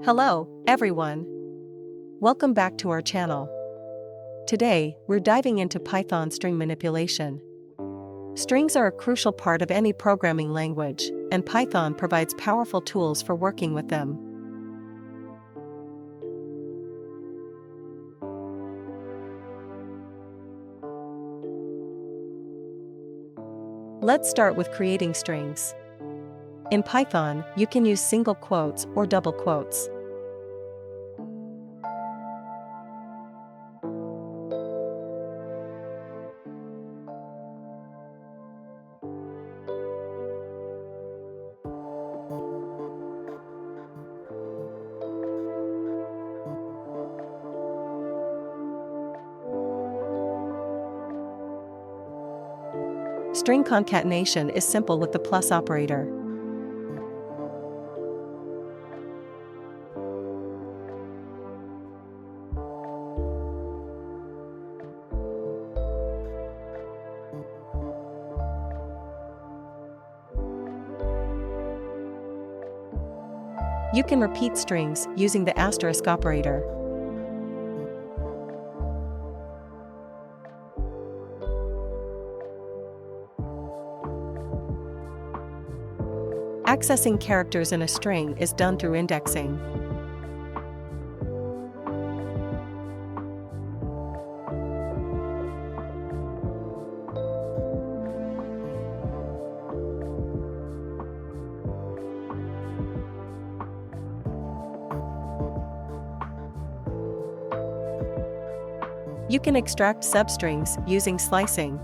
Hello, everyone. Welcome back to our channel. Today, we're diving into Python string manipulation. Strings are a crucial part of any programming language, and Python provides powerful tools for working with them. Let's start with creating strings. In Python, you can use single quotes or double quotes. String concatenation is simple with the plus operator. You can repeat strings using the asterisk operator. Accessing characters in a string is done through indexing. You can extract substrings using slicing.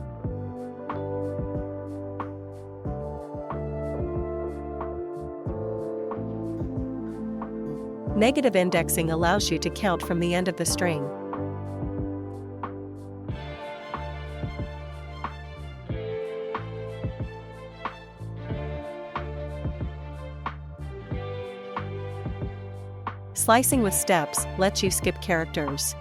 Negative indexing allows you to count from the end of the string. Slicing with steps lets you skip characters.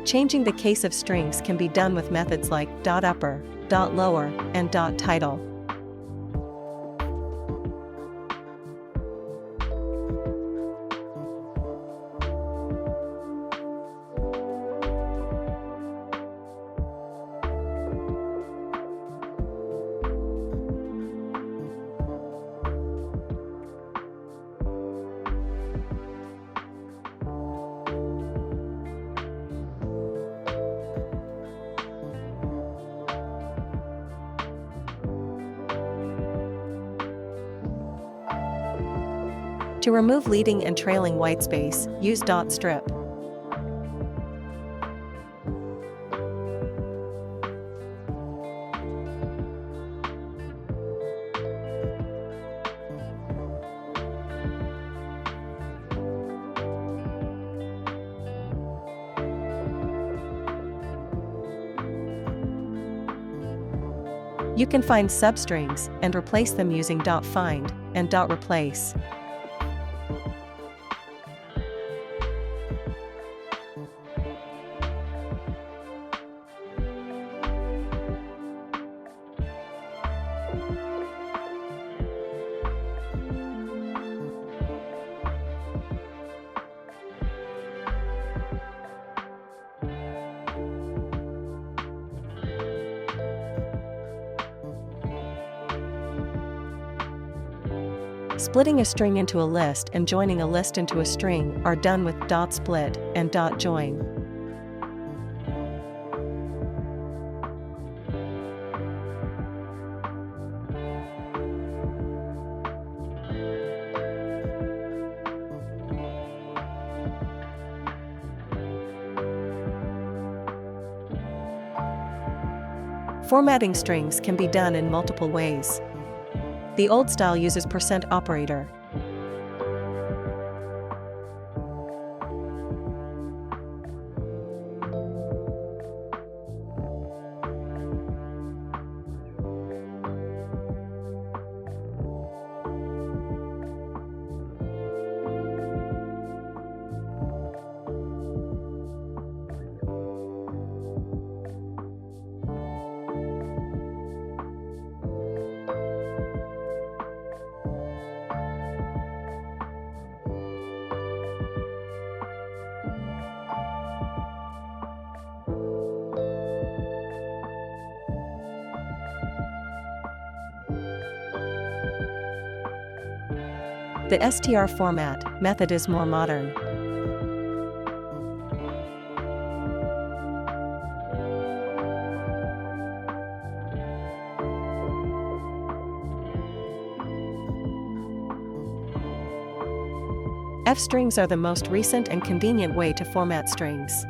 Changing the case of strings can be done with methods like .upper, .lower, and .title. To remove leading and trailing whitespace, use .strip. You can find substrings and replace them using .find and .replace. Splitting a string into a list and joining a list into a string are done with .split and .join. Formatting strings can be done in multiple ways. The old style uses % operator. The str.format method is more modern. F-strings are the most recent and convenient way to format strings.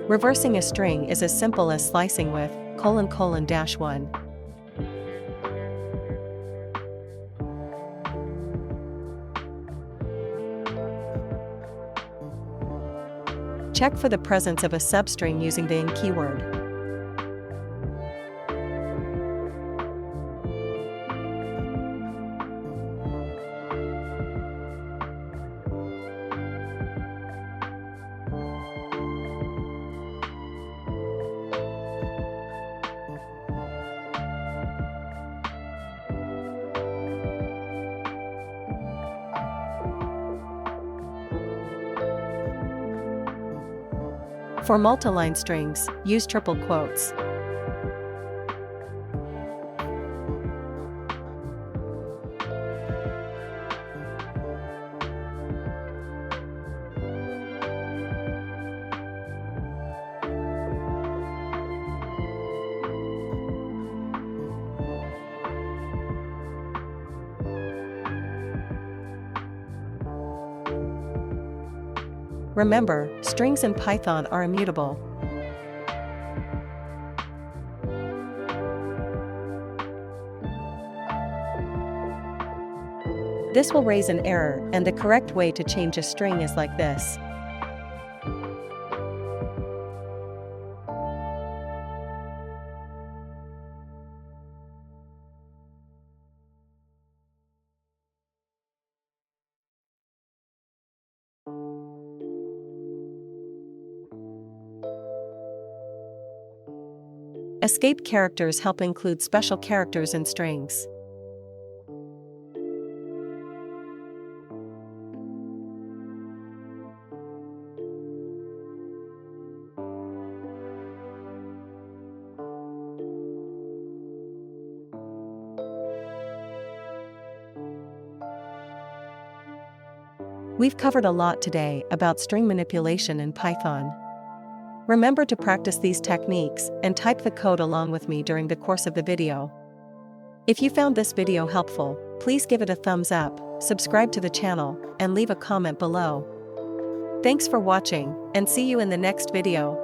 Reversing a string is as simple as slicing with ::-1. Check for the presence of a substring using the IN keyword. For multiline strings, use triple quotes. Remember, strings in Python are immutable. This will raise an error, and the correct way to change a string is like this. Escape characters help include special characters in strings. We've covered a lot today about string manipulation in Python. Remember to practice these techniques and type the code along with me during the course of the video. If you found this video helpful, please give it a thumbs up, subscribe to the channel, and leave a comment below. Thanks for watching, and see you in the next video.